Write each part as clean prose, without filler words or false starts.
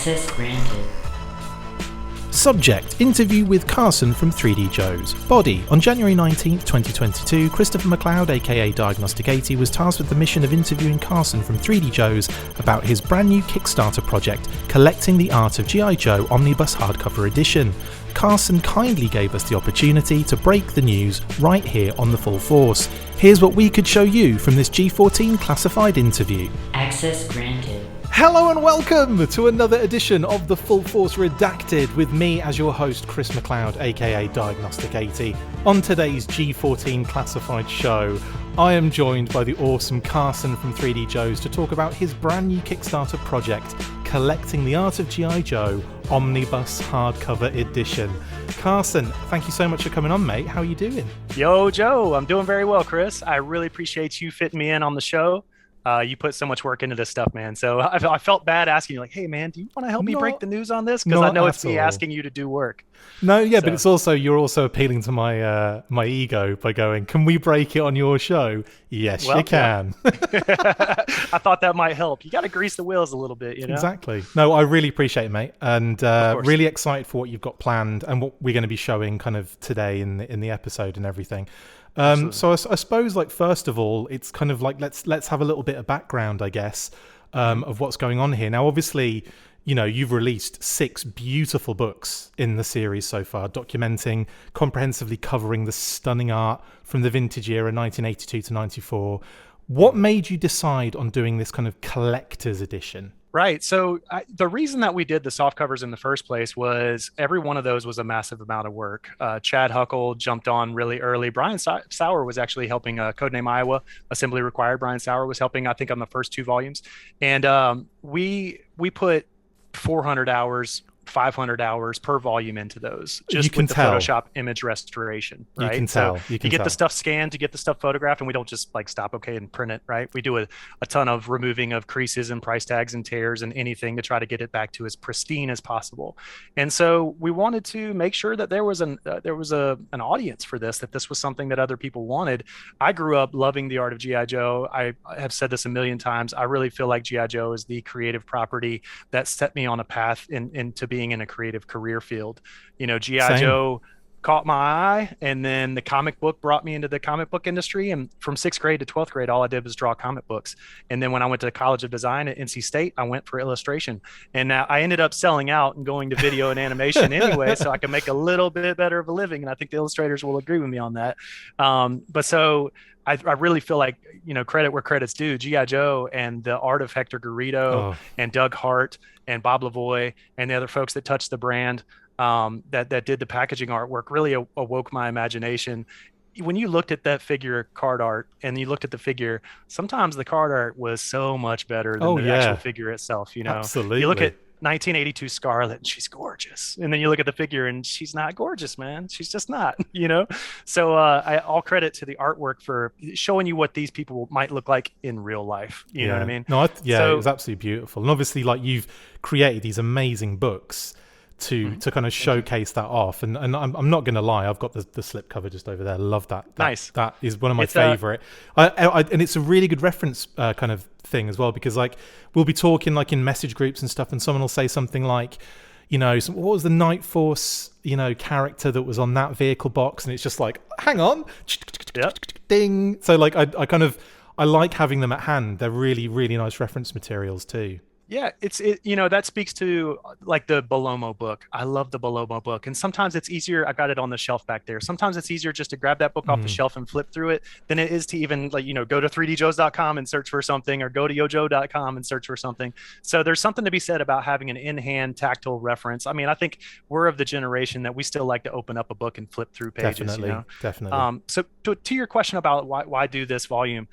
Access granted. Subject: interview with Carson from 3DJOES. Body: on January 19th, 2022, Christopher McLeod, aka Diagnostic 80, was tasked with the mission of interviewing Carson from 3DJOES about his brand new Kickstarter project, Collecting the Art of G.I. Joe Omnibus Hardcover Edition. Carson kindly gave us the opportunity to break the news right here on The Full Force. Here's what we could show you from this G14 classified interview. Access granted. Hello and welcome to another edition of The Full Force Redacted with me as your host, Chris McLeod, aka Diagnostic 80. On today's G14 classified show, I am joined by the awesome Carson from 3DJOES to talk about his brand new Kickstarter project, Collecting the Art of G.I. Joe Omnibus Hardcover Edition. Carson, thank you so much for coming on, mate. How are you doing? Yo, Joe, I'm doing very well, Chris. I really appreciate you fitting me in on the show. You put so much work into this stuff, man. So I felt bad asking you, like, hey, man, do you want to help me break the news on this? Because I know it's me asking you to do work. No, yeah, but it's also, you're also appealing to my my ego by going, can we break it on your show? Yes, you can. Yeah. I thought that might help. You got to grease the wheels a little bit, you know? Exactly. No, I really appreciate it, mate. And really excited for what you've got planned and what we're going to be showing kind of today in the episode and everything. So I suppose, like, first of all, it's kind of like let's have a little bit of background, I guess, of what's going on here. Now, obviously, you know, you've released 6 beautiful books in the series so far, documenting, comprehensively covering the stunning art from the vintage era, 1982 to 94. What made you decide on doing this kind of collector's edition? Right. So the reason that we did the soft covers in the first place was every one of those was a massive amount of work. Chad Huckle jumped on really early. Brian Sauer was actually helping Codename Iowa, Assembly Required. Brian Sauer was helping, I think, on the first 2 volumes. And we put 400 hours, 500 hours per volume into those, just with the Photoshop image restoration, right? You can tell. You get the stuff scanned, you get the stuff photographed, and we don't just like stop and print it, right? We do a ton of removing of creases and price tags and tears and anything to try to get it back to as pristine as possible. And so we wanted to make sure that there was an audience for this, that this was something that other people wanted. I grew up loving the Art of G.I. Joe. I have said this a million times. I really feel like G.I. Joe is the creative property that set me on a path into being in a creative career field. You know, G.I. Joe caught my eye, and then the comic book brought me into the comic book industry. And from 6th grade to 12th grade, all I did was draw comic books. And then when I went to the College of Design at NC State, I went for illustration. And now I ended up selling out and going to video and animation anyway, so I can make a little bit better of a living. And I think the illustrators will agree with me on that. But so I really feel like, you know, credit where credit's due. G.I. Joe and the art of Hector Garrido and Doug Hart and Bob Lavoie and the other folks that touched the brand, that did the packaging artwork, really awoke my imagination. When you looked at that figure card art and you looked at the figure, sometimes the card art was so much better than the actual figure itself. You know, absolutely. You look at 1982 Scarlet and she's gorgeous, and then you look at the figure and she's not gorgeous, man. She's just not, you know. So all credit to the artwork for showing you what these people might look like in real life. You know what I mean? No, it was absolutely beautiful. And obviously, like, you've created these amazing books to kind of showcase that off, and I'm not gonna lie, I've got the slipcover just over there. Love that. Nice. That is one of my favorite. And it's a really good reference kind of thing as well, because, like, we'll be talking like in message groups and stuff, and someone will say something like, you know, what was the Night Force, you know, character that was on that vehicle box, and it's just like, hang on, ding. So, like, I like having them at hand. They're really, really nice reference materials too. Yeah, you know, that speaks to like the Bolomo book. I love the Bolomo book. And sometimes it's easier. I got it on the shelf back there. Sometimes it's easier just to grab that book off the shelf and flip through it than it is to even, like, you know, go to 3djoes.com and search for something, or go to yojo.com and search for something. So there's something to be said about having an in-hand tactile reference. I mean, I think we're of the generation that we still like to open up a book and flip through pages. Definitely. So to your question about why do this volume,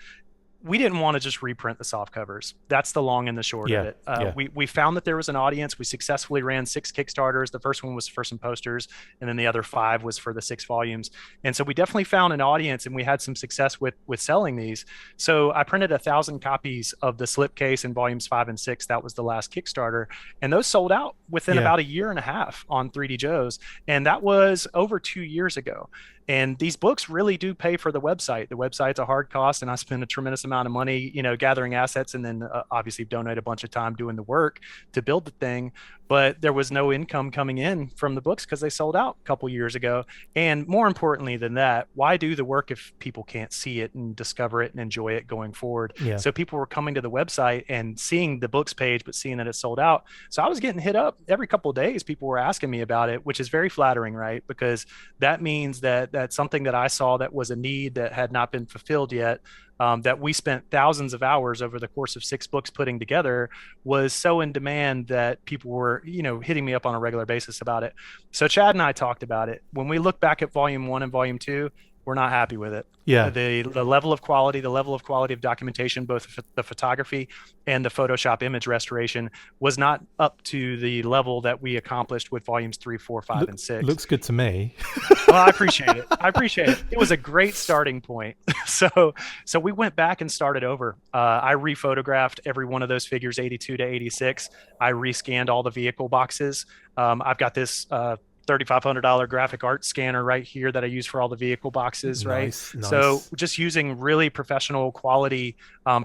we didn't want to just reprint the soft covers. That's the long and the short of it. We found that there was an audience. We successfully ran 6 Kickstarters. The first one was for some posters, and then the other 5 was for the 6 volumes. And so we definitely found an audience, and we had some success with selling these. So I printed 1,000 copies of the slipcase in volumes 5 and 6. That was the last Kickstarter. And those sold out within about a year and a half on 3DJOES. And that was over 2 years ago. And these books really do pay for the website. The website's a hard cost, and I spend a tremendous amount of money, gathering assets, and then obviously donate a bunch of time doing the work to build the thing. But there was no income coming in from the books because they sold out a couple years ago. And more importantly than that, why do the work if people can't see it and discover it and enjoy it going forward? Yeah. So people were coming to the website and seeing the books page, but seeing that it sold out. So I was getting hit up every couple of days. People were asking me about it, which is very flattering, right? Because that means that that's something that I saw that was a need that had not been fulfilled yet. That we spent thousands of hours over the course of 6 books putting together was so in demand that people were, hitting me up on a regular basis about it. So Chad and I talked about it. When we look back at volume 1 and volume 2, we're not happy with it. Yeah. The level of quality of documentation, both the photography and the Photoshop image restoration, was not up to the level that we accomplished with volumes 3, 4, 5, and 6. Looks good to me. Well, I appreciate it. It was a great starting point. So we went back and started over. I rephotographed every one of those figures, 82 to 86. I rescanned all the vehicle boxes. I've got this $3,500 graphic art scanner right here that I use for all the vehicle boxes, right? Nice. So just using really professional quality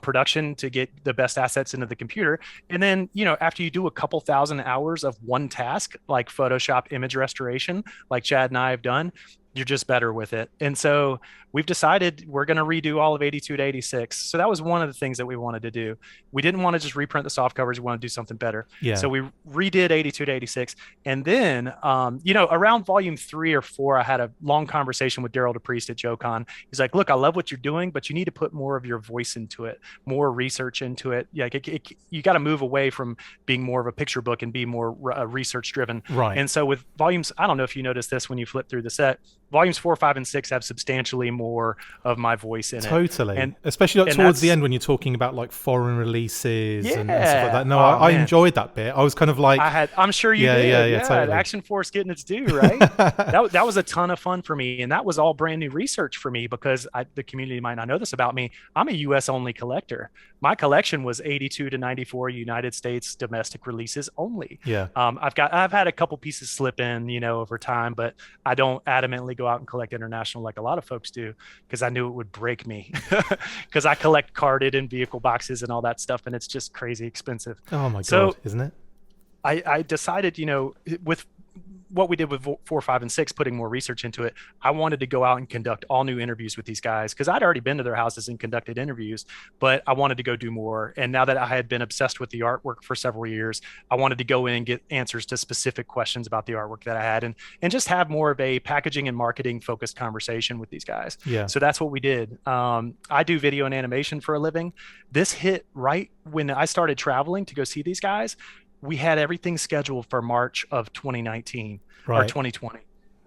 production to get the best assets into the computer. And then, after you do a couple thousand hours of one task, like Photoshop image restoration, like Chad and I have done, you're just better with it. And so we've decided we're going to redo all of 82 to 86. So that was one of the things that we wanted to do. We didn't want to just reprint the soft covers. We want to do something better. Yeah. So we redid 82 to 86. And then, around volume 3 or 4, I had a long conversation with Daryl DePriest at JoeCon. He's like, look, I love what you're doing, but you need to put more of your voice into it, more research into it. Yeah, you got to move away from being more of a picture book and be more research driven. Right. And so with volumes, I don't know if you noticed this when you flip through the set, volumes 4, 5, and 6 have substantially more of my voice in it. Totally. And especially towards the end when you're talking about like foforeign releases and stuff like that. No, I enjoyed that bit. I was kind of like, I'm sure you did. Yeah, totally. Action Force getting its due, right? that was a ton of fun for me. And that was all brand new research for me because the community might not know this about me. I'm a US only collector. My collection was 82 to 94 United States domestic releases only. Yeah. I've had a couple pieces slip in, over time, but I don't adamantly go out and collect international like a lot of folks do because I knew it would break me because I collect carded and vehicle boxes and all that stuff, and it's just crazy expensive. Oh my God, isn't it? I decided, with what we did with 4, 5, and 6, putting more research into it, I wanted to go out and conduct all new interviews with these guys because I'd already been to their houses and conducted interviews, but I wanted to go do more. And now that I had been obsessed with the artwork for several years, I wanted to go in and get answers to specific questions about the artwork that I had and just have more of a packaging and marketing focused conversation with these guys. Yeah. So that's what we did. I do video and animation for a living. This hit right when I started traveling to go see these guys. We had everything scheduled for March of 2019 or 2020,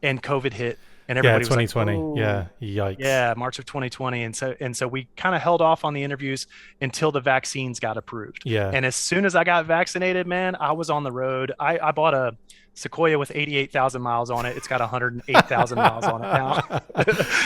and COVID hit, and everybody was 2020. like, yeah, yikes. Yeah, March of 2020, and so we kind of held off on the interviews until the vaccines got approved. Yeah. And as soon as I got vaccinated, man, I was on the road. I bought a Sequoia with 88,000 miles on it. It's got 108,000 miles on it now.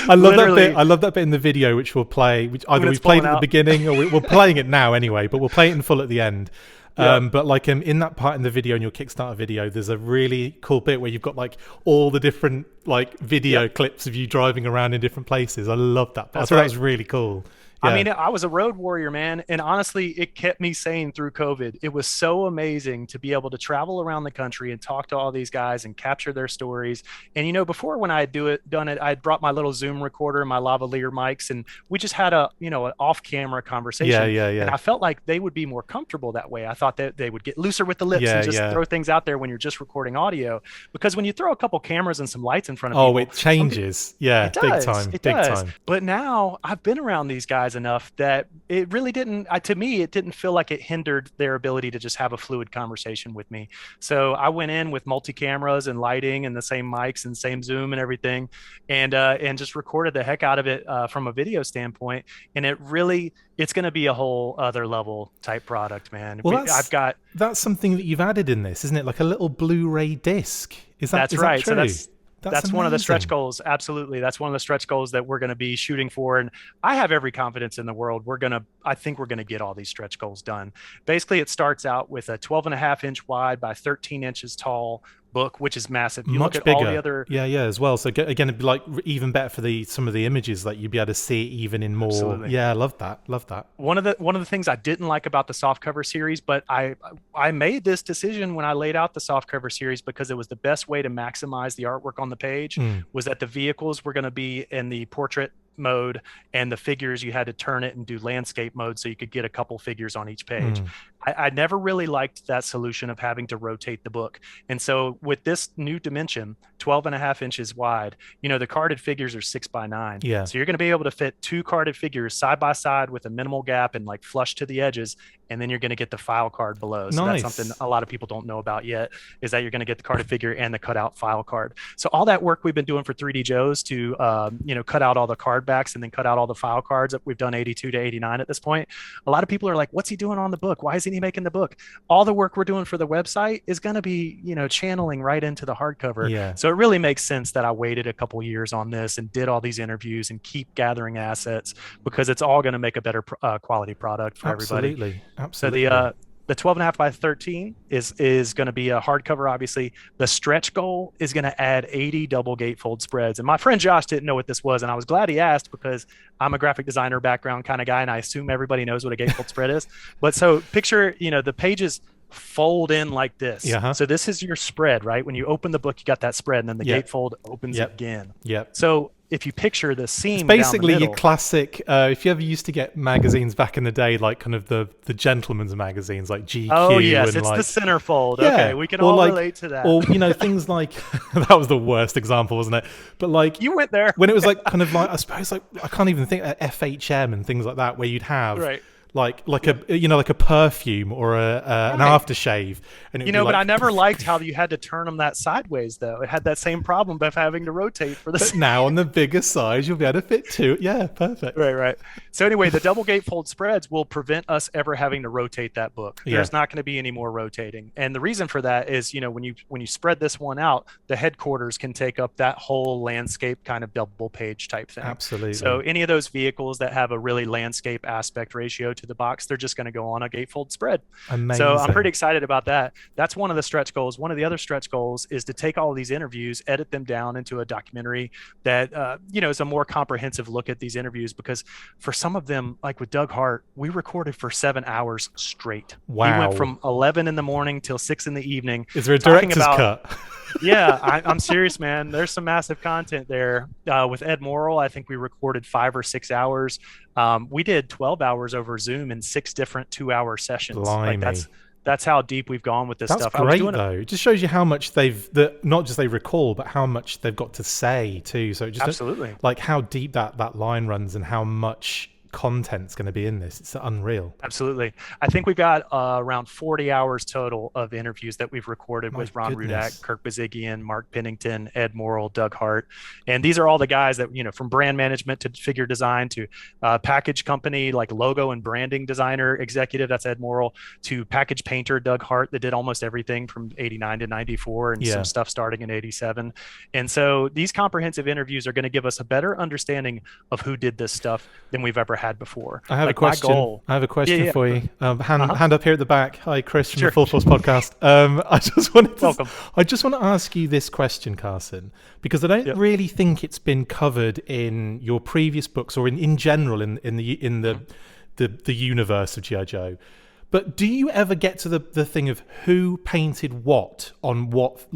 I love that bit. I love that bit in the video, which we'll play. Which either we've played at the beginning or we're playing it now anyway. But we'll play it in full at the end. But like in that part in the video, in your Kickstarter video, there's a really cool bit where you've got like all the different like video clips of you driving around in different places. I love that. I thought that was really cool. Yeah. I mean, I was a road warrior, man. And honestly, it kept me sane through COVID. It was so amazing to be able to travel around the country and talk to all these guys and capture their stories. And, before when I had done it, I brought my little Zoom recorder and my lavalier mics, and we just had an off camera conversation. Yeah. And I felt like they would be more comfortable that way. I thought that they would get looser with the lips and just throw things out there when you're just recording audio. Because when you throw a couple cameras and some lights in front of people, it changes. It does. Big time. But now I've been around these guys enough that it really didn't, to me, it didn't feel like it hindered their ability to just have a fluid conversation with me. So I went in with multi-cameras and lighting and the same mics and same Zoom and everything, and just recorded the heck out of it from a video standpoint. And it's going to be a whole other level type product, man. Well, that's something that you've added in this, isn't it? Like a little Blu-ray disc. That's right. That true? So that's one of the stretch goals. Absolutely. That's one of the stretch goals that we're going to be shooting for. And I have every confidence in the world. I think we're going to get all these stretch goals done. Basically, it starts out with a 12.5-inch wide by 13 inches tall book, which is massive. You Much look at bigger. all the other, yeah, as well. So again, it'd be like even better for some of the images, like you'd be able to see it even in more. Absolutely. Yeah, I love that. One of the things I didn't like about the softcover series, but I made this decision when I laid out the softcover series because it was the best way to maximize the artwork on the page, was that the vehicles were going to be in the portrait mode, and the figures you had to turn it and do landscape mode so you could get a couple figures on each page. I never really liked that solution of having to rotate the book. And so with this new dimension, 12.5 inches wide, the carded figures are 6x9. Yeah. So you're going to be able to fit 2 carded figures side by side with a minimal gap and like flush to the edges. And then you're going to get the file card below. So nice. That's something a lot of people don't know about yet, is that you're going to get the carded figure and the cutout file card. So all that work we've been doing for 3DJOES to, cut out all the card backs and then cut out all the file cards. We've done 82 to 89 at this point. A lot of people are like, what's he doing on the book? Why isn't he making the book? All the work we're doing for the website is going to be, channeling right into the hardcover. Yeah. So it really makes sense that I waited a couple years on this and did all these interviews and keep gathering assets, because it's all going to make a better quality product for everybody. Absolutely. So the 12.5 by 13 is going to be a hardcover. Obviously, the stretch goal is going to add 80 double gatefold spreads. And my friend Josh didn't know what this was, and I was glad he asked, because I'm a graphic designer background kind of guy, and I assume everybody knows what a gatefold spread is. But so picture, the pages fold in like this. So this is your spread, right? When you open the book, you got that spread, and then the gatefold opens again. So if you picture the seam, it's basically down the your classic. If you ever used to get magazines back in the day, like kind of the gentleman's magazines, like GQ. Oh yes, and it's like, the centerfold. Okay, we can all relate to that. Or things like that was the worst example, wasn't it? But like you went there when it was like kind of like, I suppose, like I can't even think of FHM and things like that, where you'd have like a perfume or an aftershave, and but I never liked how you had to turn them that sideways, though. It had that same problem of having to rotate for the. But now on the bigger size, you'll be able to fit 2. Yeah, perfect. Right. So anyway, the double gatefold spreads will prevent us ever having to rotate that book. There's not going to be any more rotating, and the reason for that is when you spread this one out, the headquarters can take up that whole landscape kind of double page type thing. Absolutely. So any of those vehicles that have a really landscape aspect ratio to the box, they're just going to go on a gatefold spread. Amazing. So I'm pretty excited about that. That's one of the stretch goals. One of the other stretch goals is to take all of these interviews, edit them down into a documentary that is a more comprehensive look at these interviews, because for some of them, like with Doug Hart, we recorded for 7 hours straight. Wow. We went from 11 in the morning till 6 in the evening. Is there a director's cut? Yeah, I'm serious, man. There's some massive content there. With Ed Morrill, I think we recorded 5 or 6 hours. We did 12 hours over Zoom in 6 different 2-hour sessions. Blimey. Like that's how deep we've gone with this stuff. That's great, though. It just shows you how much not just they recall, but how much they've got to say too. So just absolutely, like how deep that line runs and how much content's going to be in this. It's unreal. Absolutely. I think we've got around 40 hours total of interviews that we've recorded with Ron Rudak, Kirk Bazigian, Mark Pennington, Ed Morrill, Doug Hart. And these are all the guys that, from brand management to figure design to package company, like logo and branding designer executive, that's Ed Morrill, to package painter, Doug Hart, that did almost everything from 89 to 94 and some stuff starting in 87. And so these comprehensive interviews are going to give us a better understanding of who did this stuff than we've ever had before. I have a question. I have a question for you. Hand up here at the back. Hi, Chris from the Full Force podcast. I just want to ask you this question, Carson, because I don't really think it's been covered in your previous books or in general in the universe of G.I. Joe. But do you ever get to the thing of who painted what on what?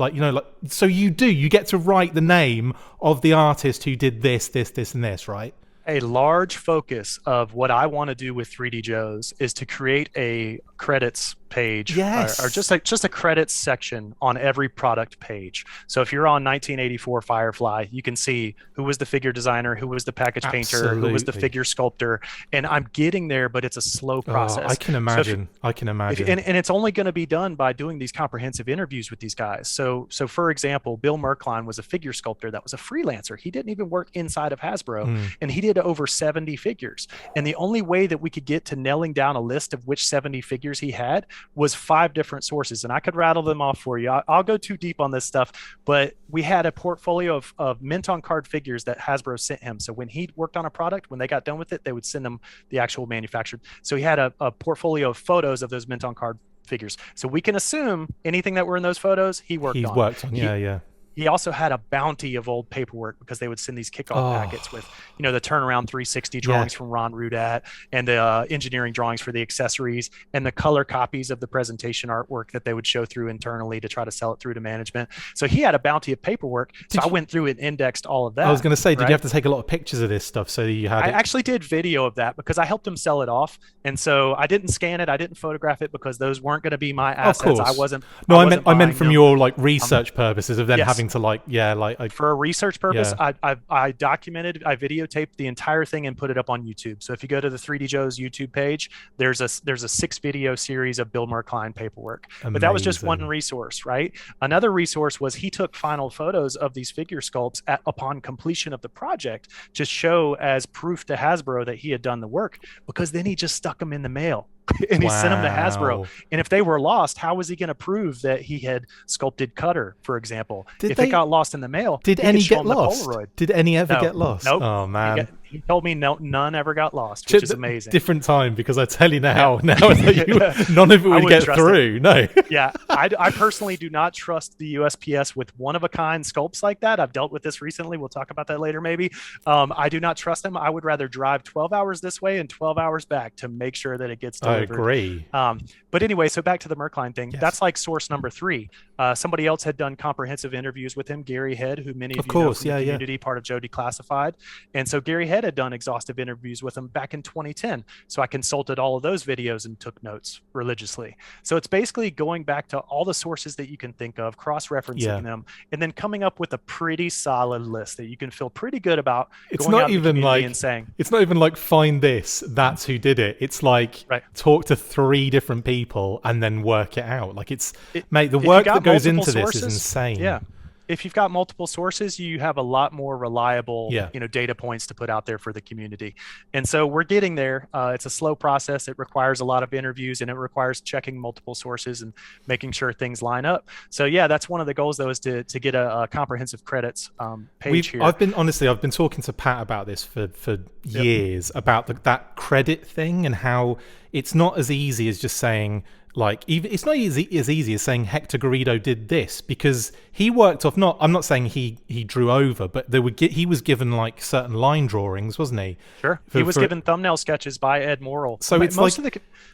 So you get to write the name of the artist who did this, and this, right? A large focus of what I want to do with 3DJOES is to create a credits page, or just a credits section on every product page. So if you're on 1984 Firefly, you can see who was the figure designer, who was the package painter, who was the figure sculptor. And I'm getting there, but it's a slow process. I can imagine. And it's only going to be done by doing these comprehensive interviews with these guys. So for example, Bill Merkline was a figure sculptor that was a freelancer. He didn't even work inside of Hasbro, and he did over 70 figures. And the only way that we could get to nailing down a list of which 70 figures he had was 5 different sources, and I could rattle them off for you. I'll go too deep on this stuff, but we had a portfolio of mint on card figures that Hasbro sent him. So when he worked on a product, when they got done with it, they would send him the actual manufactured. So he had a portfolio of photos of those mint on card figures. So we can assume anything that were in those photos, he's worked on. Yeah. He also had a bounty of old paperwork because they would send these kickoff packets with, the turnaround 360 drawings from Ron Rudat and the engineering drawings for the accessories and the color copies of the presentation artwork that they would show through internally to try to sell it through to management. So he had a bounty of paperwork. I went through and indexed all of that. I was going to say, did you have to take a lot of pictures of this stuff so you had I actually did video of that because I helped him sell it off. And so I didn't scan it. I didn't photograph it because those weren't going to be my assets. Of course. I wasn't. No, I meant from your like research purposes of then having to for a research purpose, I documented, I videotaped the entire thing and put it up on YouTube. So if you go to the 3DJOES YouTube page, there's a 6-video series of Bill Merkline paperwork. Amazing. But that was just one resource, right? Another resource was he took final photos of these figure sculpts upon completion of the project to show as proof to Hasbro that he had done the work, because then he just stuck them in the mail. And he sent them to Hasbro. And if they were lost, how was he going to prove that he had sculpted Cutter, for example? If it got lost in the mail, did any get lost? Did any ever get lost? Nope. Oh man. He told me none ever got lost, which is amazing. Different time, because I tell you now none of it would get through. No. Yeah, I personally do not trust the USPS with one-of-a-kind sculpts like that. I've dealt with this recently. We'll talk about that later, maybe. I do not trust them. I would rather drive 12 hours this way and 12 hours back to make sure that it gets delivered. I agree. But anyway, so back to the Merkline thing. Yes. That's like source number 3. Somebody else had done comprehensive interviews with him, Gary Head, who many of you know from the community, part of Joe Declassified. And so Gary Head had done exhaustive interviews with him back in 2010. So I consulted all of those videos and took notes religiously. So it's basically going back to all the sources that you can think of, cross-referencing them, and then coming up with a pretty solid list that you can feel pretty good about. It's not even like and saying, it's not even like find this, that's who did it. It's like talk to 3 different people and then work it out. Like mate, the work that goes into this is insane. Yeah. If you've got multiple sources, you have a lot more reliable, data points to put out there for the community. And so we're getting there. It's a slow process. It requires a lot of interviews, and it requires checking multiple sources and making sure things line up. So yeah, that's one of the goals, though, is to get a comprehensive credits page here. I've been talking to Pat about this for years, about that credit thing, and how it's not as easy as just saying, like, it's not as easy as saying Hector Garrido did this, because he worked off. I'm not saying he drew over, but he was given like certain line drawings, wasn't he? Sure. He was given thumbnail sketches by Ed Morrill. So it's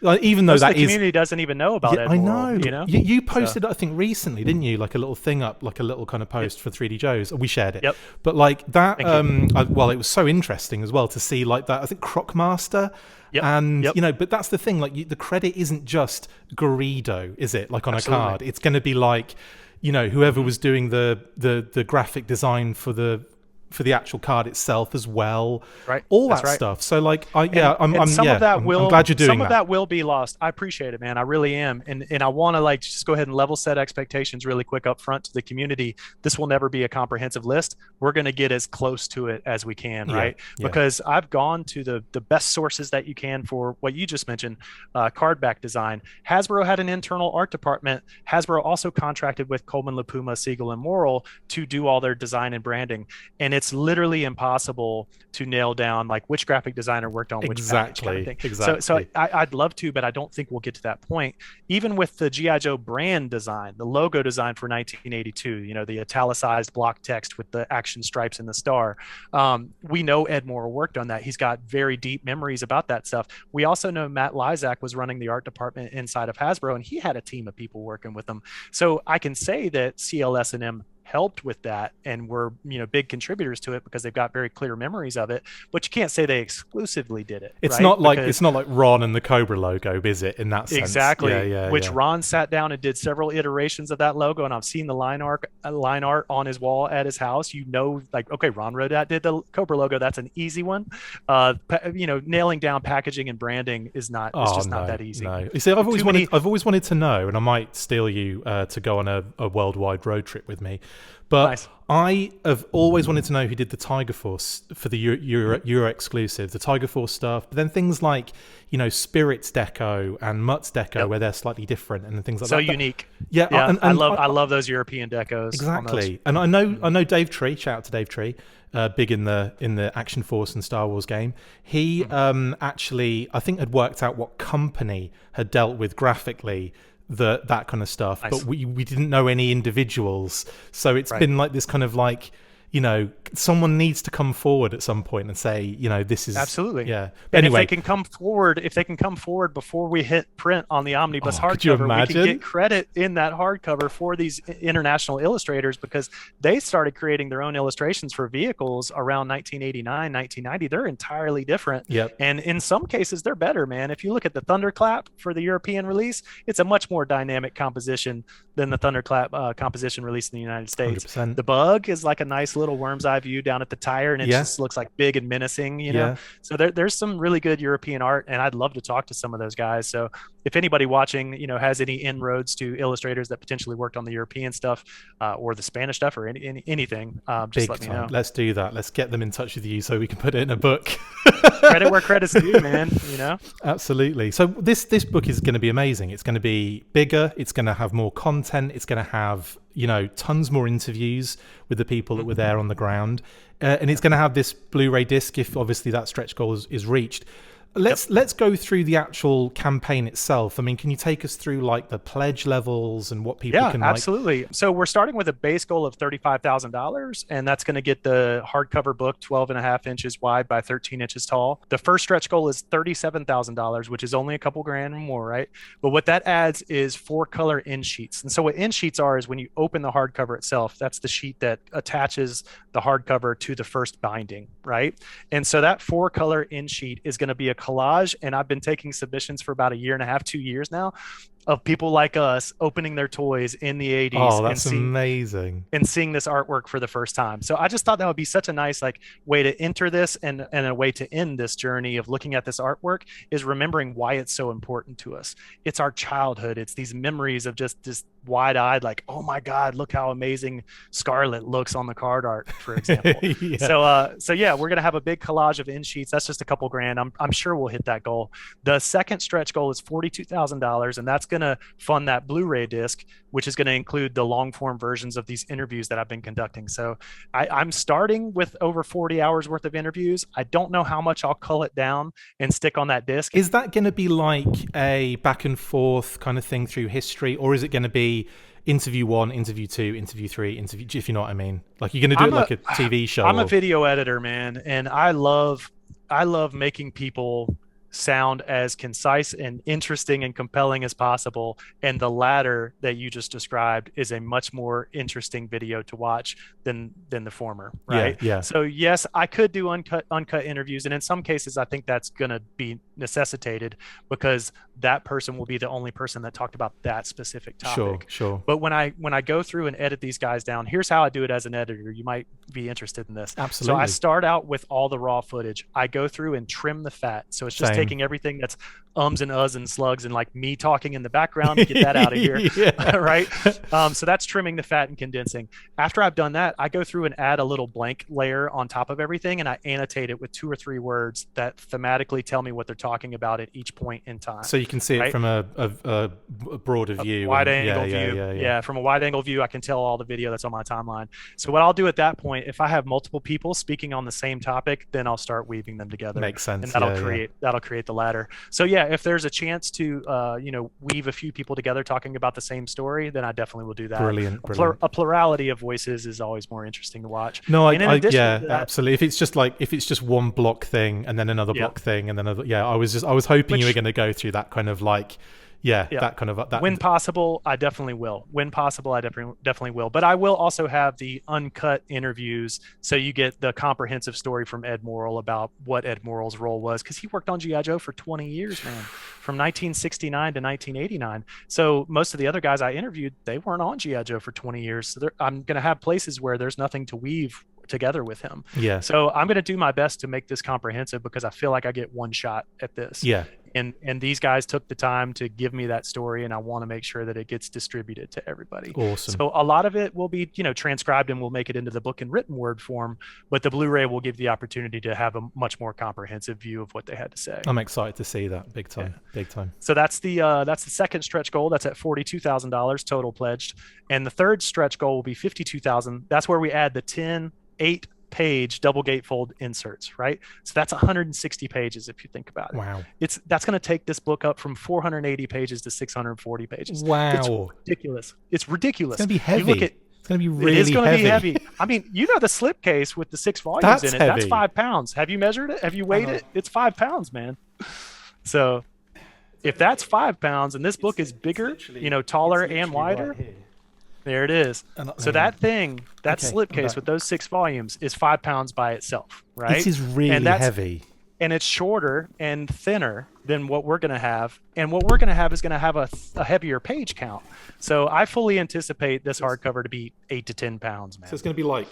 even though that the community doesn't even know about Ed Morrill. I know. You posted, I think recently, didn't you? Like a little thing up, like a little kind of post for 3DJOES. We shared it. Yep. But like that, it was so interesting as well to see like that. I think Crocmaster. Yep. And but that's the thing, like the credit isn't just Garrido, is it? Like on a card, it's going to be like, whoever was doing the graphic design for the actual card itself as well, right? All that stuff. So like, I'm glad you're doing that. Some of that will be lost. I appreciate it, man. I really am, and I want to like just go ahead and level set expectations really quick up front to the community. This will never be a comprehensive list. We're going to get as close to it as we can, right? Yeah. Because I've gone to the best sources that you can for what you just mentioned, card back design. Hasbro had an internal art department. Hasbro also contracted with Coleman, LaPuma, Siegel, and Morrill to do all their design and branding, and it's literally impossible to nail down like which graphic designer worked on which package kind of thing. Exactly. So I'd love to, but I don't think we'll get to that point. Even with the G.I. Joe brand design, the logo design for 1982, the italicized block text with the action stripes and the star, we know Ed Morrill worked on that. He's got very deep memories about that stuff. We also know Matt Lysak was running the art department inside of Hasbro, and he had a team of people working with him. So I can say that CLS&M helped with that and were big contributors to it because they've got very clear memories of it, but you can't say they exclusively did it. It's not like Ron and the Cobra logo, is it, in that sense? Exactly. Ron sat down and did several iterations of that logo, and I've seen the line art on his wall at his house. Like, okay, Ron Rudat did the Cobra logo. That's an easy one. Nailing down packaging and branding is not that easy. No. You see, I've always wanted to know, and I might steal you to go on a worldwide road trip with me. But nice. I have always wanted to know who did the Tiger Force for the Euro exclusive, the Tiger Force stuff. But then things like, Spirits Deco and Mutt's Deco, where they're slightly different and things like that. So unique. Yeah, and I love those European decos. Exactly. And I know Dave Tree. Shout out to Dave Tree. Big in the Action Force and Star Wars game. He actually, I think, had worked out what company had dealt with graphically that kind of stuff, Nice. but we didn't know any individuals. So it's been like this kind of like, you know, someone needs to come forward at some point and say, you know, this is Absolutely. yeah. And Anyway, if they can come forward before we hit print on the Omnibus could you hardcover, we imagine? can get credit in that hardcover for these international illustrators, because they started creating their own illustrations for vehicles around 1989, 1990. They're entirely different. Yep. And in some cases, they're better, man. If you look at the Thunderclap for the European release, it's a much more dynamic composition than the Thunderclap composition released in the United States. 100%. The Bug is like a nice little worm's eye view down at the tire, and it just looks like big and menacing, you know? So there's some really good European art, and I'd love to talk to some of those guys. So if anybody watching, you know, has any inroads to illustrators that potentially worked on the European stuff or the Spanish stuff or anything, just let me know. Let's do that. Let's get them in touch with you so we can put it in a book. Credit where credit's due, man, you know? Absolutely. So this book is going to be amazing. It's going to be bigger. It's going to have more content. It's going to have, you know, tons more interviews with the people that were there on the ground. And it's going to have this Blu-ray disc if obviously that stretch goal is reached. Let's go through the actual campaign itself. I mean, can you take us through like the pledge levels and what people can like? Yeah, absolutely. So we're starting with a base goal of $35,000, and that's going to get the hardcover book 12.5 inches wide by 13 inches tall. The first stretch goal is $37,000, which is only a couple grand or more, right? But what that adds is 4 color end sheets. And so what end sheets are is when you open the hardcover itself, that's the sheet that attaches the hardcover to the first binding, right? And so that 4 color end sheet is going to be a collage, and I've been taking submissions for about 1.5 to 2 years now of people like us opening their toys in the 80s. Oh, that's amazing. And seeing this artwork for the first time. So I just thought that would be such a nice like way to enter this, and a way to end this journey of looking at this artwork is remembering why it's so important to us. It's our childhood. It's these memories of just this wide-eyed, like, oh my God, look how amazing Scarlet looks on the card art, for example. So yeah, we're gonna have a big collage of end sheets. That's just a couple grand. I'm sure we'll hit that goal. The second stretch goal is $42,000, and that's gonna fund that Blu-ray disc, which is going to include the long form versions of these interviews that I've been conducting. So I'm starting with over 40 hours worth of interviews. I don't know how much I'll cull it down and stick on that disc. Is that going to be like a back and forth kind of thing through history, or is it going to be interview 1, interview 2, interview 3, interview, if you know what I mean? Like you're going to do it like a TV show? I'm a video editor, man, and I love making people sound as concise and interesting and compelling as possible, and the latter that you just described is a much more interesting video to watch than the former, right? Yeah. So yes, I could do uncut interviews, and in some cases I think that's going to be necessitated because that person will be the only person that talked about that specific topic. Sure. But when I go through and edit these guys down, here's how I do it as an editor. You might be interested in this. Absolutely. So I start out with all the raw footage. I go through and trim the fat. So it's just taking everything that's ums and uhs and slugs and like me talking in the background to get that out of here. Right? So that's trimming the fat and condensing. After I've done that, I go through and add a little blank layer on top of everything, and I annotate it with 2 or 3 words that thematically tell me what they're talking about at each point in time. So you can see it from a broader view. Wide angle view. Yeah, from a wide angle view, I can tell all the video that's on my timeline. So what I'll do at that point, if I have multiple people speaking on the same topic, then I'll start weaving them together. Makes sense. And that'll create the ladder. So yeah, if there's a chance to weave a few people together talking about the same story, then I definitely will do that. Brilliant. A plurality of voices is always more interesting to watch. No, absolutely. If it's just one block thing and then another block thing and then another, I was hoping you were going to go through that kind of like. That kind of that. When possible, I definitely will. When possible, I definitely will. But I will also have the uncut interviews, so you get the comprehensive story from Ed Morrill about what Ed Morrill's role was, because he worked on G.I. Joe for 20 years, man, from 1969 to 1989. So most of the other guys I interviewed, they weren't on G.I. Joe for 20 years. So I'm going to have places where there's nothing to weave together with him. Yeah. So I'm going to do my best to make this comprehensive, because I feel like I get one shot at this. Yeah. And these guys took the time to give me that story, and I want to make sure that it gets distributed to everybody. Awesome. So a lot of it will be, transcribed, and we'll make it into the book in written word form, but the Blu-ray will give the opportunity to have a much more comprehensive view of what they had to say. I'm excited to see that. Big time. So that's the second stretch goal. That's at $42,000 total pledged. And the third stretch goal will be $52,000. That's where we add the 10, 8, page double gatefold inserts, right? So that's 160 pages if you think about it. Wow. That's going to take this book up from 480 pages to 640 pages. Wow. It's ridiculous. It's ridiculous. It's going to be heavy. You look at, it's going to be really it is going to heavy. be heavy. I mean, you know, the slipcase with the 6 volumes That's in it, heavy. that's 5 pounds. Have you measured it? Have you weighed it? It's 5 pounds, man. So if that's 5 pounds and this book is bigger, you know, taller and wider, there it is. So that thing, that slipcase with those 6 volumes is 5 pounds by itself, right? This is really heavy. And it's shorter and thinner than what we're going to have. And what we're going to have is going to have a heavier page count. So I fully anticipate this hardcover to be 8 to 10 pounds, man. So it's going to be like...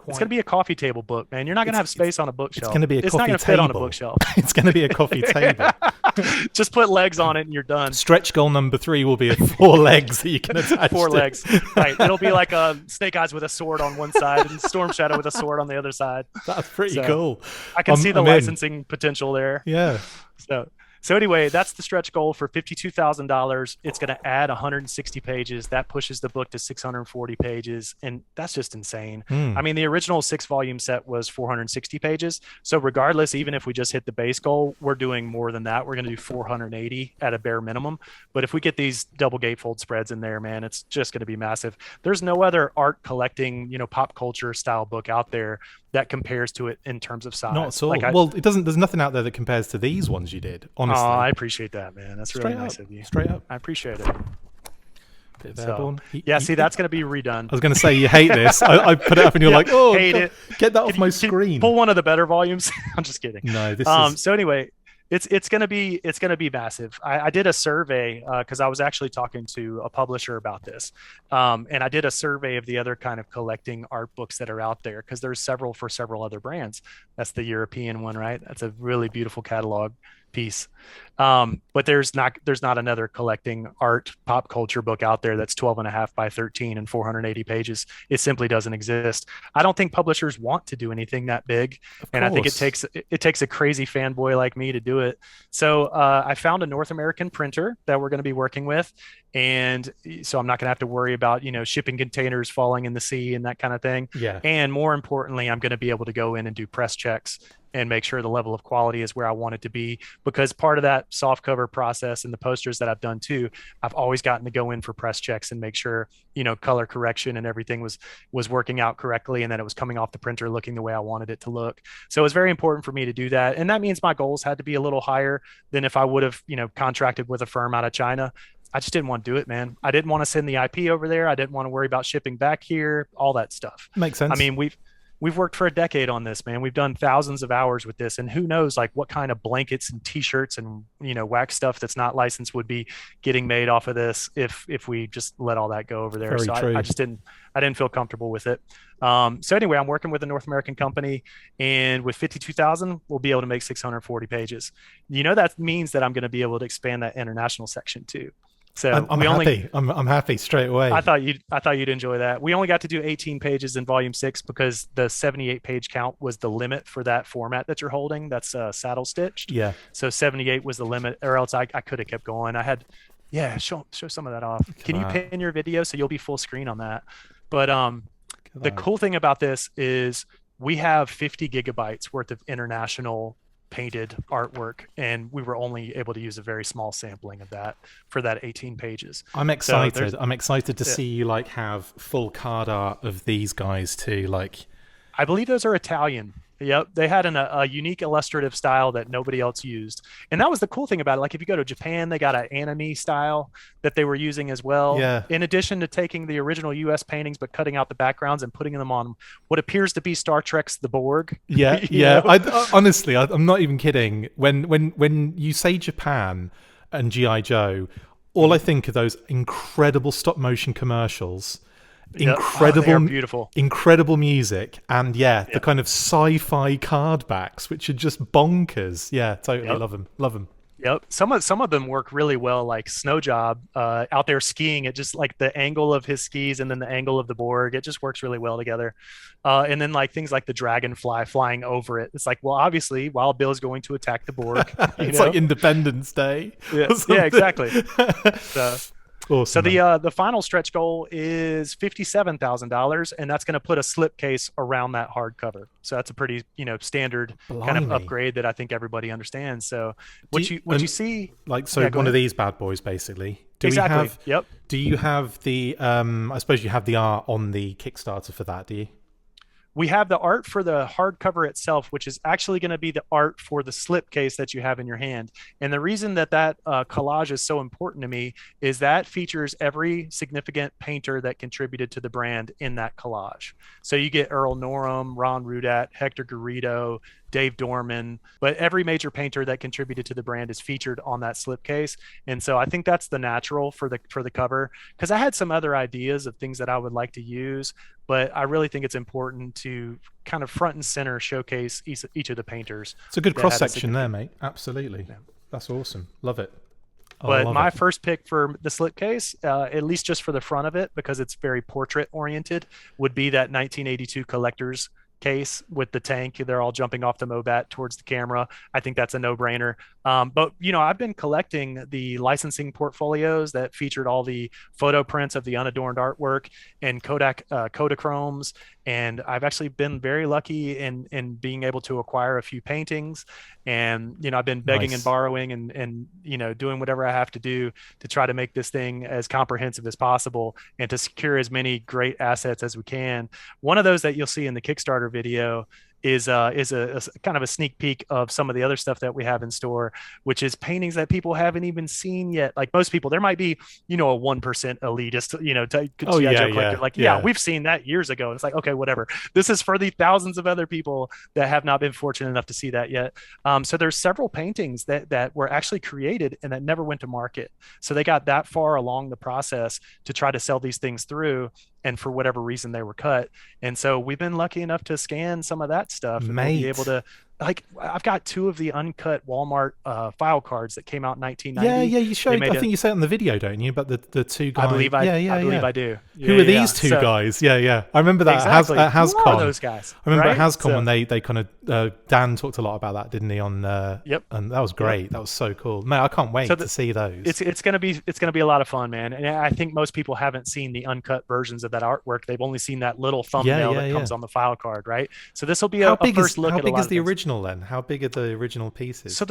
It's going to be a coffee table book, man. You're not going to have space on a bookshelf. It's going to be a it's coffee not going to table. fit on a bookshelf. It's going to be a coffee table. Just put legs on it and you're done. Stretch goal number 3 will be 4 legs that you can attach 4 to. legs. Right. It'll be like a Snake Eyes with a sword on one side and Storm Shadow with a sword on the other side. That's pretty cool. I can see the licensing potential there. Yeah. So anyway, that's the stretch goal for $52,000. It's going to add 160 pages. That pushes the book to 640 pages. And that's just insane. I mean, the original 6-volume set was 460 pages. So regardless, even if we just hit the base goal, we're doing more than that. We're going to do 480 at a bare minimum. But if we get these double gatefold spreads in there, man, it's just going to be massive. There's no other art collecting, you know, pop culture style book out there that compares to it in terms of size. Not at all. Well, it doesn't. There's nothing out there that compares to these ones you did. Honestly, I appreciate that, man. That's really nice of you. Straight up, I appreciate it. Bit of airborne. See, that's going to be redone. I was going to say you hate this. I put it up and you're like, oh, hate it. Get that off my screen. Pull one of the better volumes. I'm just kidding. No, this is. So anyway, it's gonna be massive. I did a survey because I was actually talking to a publisher about this, and I did a survey of the other kind of collecting art books that are out there because there's several for several other brands. That's the European one, right? That's a really beautiful catalog piece. But there's not another collecting art pop culture book out there that's 12.5 by 13 and 480 pages. It simply doesn't exist. I don't think publishers want to do anything that big, and I think it takes a crazy fanboy like me to do it. So I found a North American printer that we're going to be working with, and so I'm not going to have to worry about, you know, shipping containers falling in the sea and that kind of thing. Yeah. And more importantly, I'm going to be able to go in and do press checks and make sure the level of quality is where I want it to be, because part of that soft cover process and the posters that I've done too, I've always gotten to go in for press checks and make sure, you know, color correction and everything was working out correctly, and that it was coming off the printer looking the way I wanted it to look. So it was very important for me to do that. And that means my goals had to be a little higher than if I would have, you know, contracted with a firm out of China. I just didn't want to do it, man. I didn't want to send the IP over there. I didn't want to worry about shipping back here, all that stuff. Makes sense. I mean, we've worked for a decade on this, man. We've done thousands of hours with this, and who knows like what kind of blankets and t-shirts and, you know, wax stuff that's not licensed would be getting made off of this if we just let all that go over there. Very so true. I just didn't feel comfortable with it. So anyway, I'm working with a North American company, and with 52,000, we'll be able to make 640 pages. You know, that means that I'm going to be able to expand that international section too. So I'm happy. I'm happy straight away. I thought you'd enjoy that. We only got to do 18 pages in volume 6 because the 78 page count was the limit for that format that you're holding. That's saddle stitched. Yeah. So 78 was the limit, or else I could have kept going. I had, show some of that off. Can you pin your video so you'll be full screen on that? But the cool thing about this is we have 50 gigabytes worth of international painted artwork, and we were only able to use a very small sampling of that for that 18 pages. I'm excited. I'm excited to see you like have full card art of these guys too. Like, I believe those are Italian. Yep, they had a unique illustrative style that nobody else used, and that was the cool thing about it. Like, if you go to Japan, they got an anime style that they were using as well. Yeah. In addition to taking the original U.S. paintings but cutting out the backgrounds and putting them on what appears to be Star Trek's The Borg. Yeah, yeah. Honestly, I'm not even kidding. When you say Japan and G.I. Joe, all I think of those incredible stop motion commercials. Incredible, beautiful, incredible music, and the kind of sci-fi card backs, which are just bonkers. Yeah, totally love them. Yep, some of them work really well, like Snow Job out there skiing. It just like the angle of his skis and then the angle of the Borg. It just works really well together. And then like things like the dragonfly flying over it. It's like, well, obviously, Wild Bill's going to attack the Borg. It's like Independence Day. Yeah, exactly. So. Awesome. So the final stretch goal is $57,000, and that's going to put a slipcase around that hardcover. So that's a pretty standard kind of upgrade that I think everybody understands. So what you see, like, so yeah, one of these bad boys basically. Exactly. Yep. Do you have the I suppose you have the art on the Kickstarter for that, do you? We have the art for the hardcover itself, which is actually going to be the art for the slipcase that you have in your hand. And the reason that collage is so important to me is that features every significant painter that contributed to the brand in that collage. So you get Earl Norham, Ron Rudat, Hector Garrido, Dave Dorman, but every major painter that contributed to the brand is featured on that slipcase. And so I think that's the natural for the cover, because I had some other ideas of things that I would like to use, but I really think it's important to kind of front and center showcase each of the painters. It's a good cross section there, mate. Absolutely. Yeah. That's awesome. Love it. But my first pick for the slipcase, at least just for the front of it, because it's very portrait oriented, would be that 1982 collector's case with the tank. They're all jumping off the Mobat towards the camera. I think that's a no-brainer. But I've been collecting the licensing portfolios that featured all the photo prints of the unadorned artwork and Kodak Kodachromes, and I've actually been very lucky in being able to acquire a few paintings. And I've been begging and borrowing and doing whatever I have to do to try to make this thing as comprehensive as possible and to secure as many great assets as we can. One of those that you'll see in the Kickstarter video is a kind of a sneak peek of some of the other stuff that we have in store, which is paintings that people haven't even seen yet. Like most people, there might be, a 1% elitist, collector. We've seen that years ago. And it's like, okay, whatever. This is for the thousands of other people that have not been fortunate enough to see that yet. So there's several paintings that were actually created and that never went to market. So they got that far along the process to try to sell these things through, and for whatever reason they were cut. And so we've been lucky enough to scan some of that stuff and we'll be able to, like, I've got 2 of the uncut Walmart file cards that came out in 1990. Yeah, you showed. I think you say it in the video, don't you? But the 2 guys. I believe I do. Who are these 2 guys? Yeah. I remember that exactly. at HasCon. Who are those guys? I remember at HasCon when they kind of Dan talked a lot about that, didn't he? On Yep. And that was great. Yep. That was so cool. Man, I can't wait to see those. It's gonna be a lot of fun, man. And I think most people haven't seen the uncut versions of that artwork. They've only seen that little thumbnail that comes on the file card, right? So this will be a first look at a lot of things. How big is the original then? How big are the original pieces? So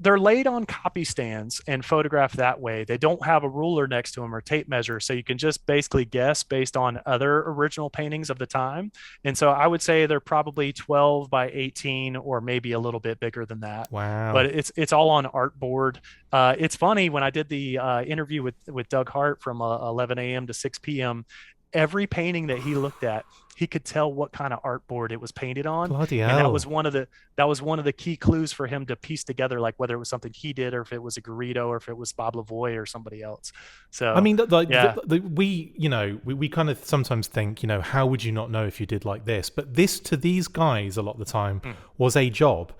they're laid on copy stands and photographed that way. They don't have a ruler next to them or tape measure, so you can just basically guess based on other original paintings of the time. And so I would say they're probably 12 by 18 or maybe a little bit bigger than that. Wow. But it's all on artboard. It's funny, when I did the interview with Doug Hart from 11 a.m. to 6 p.m., every painting that he looked at, he could tell what kind of artboard it was painted on. Bloody hell. And that was one of the key clues for him to piece together, like whether it was something he did or if it was a Garrido or if it was Bob Lavoie or somebody else. So I mean, we kind of sometimes think, how would you not know if you did like this? But this, to these guys, a lot of the time was a job.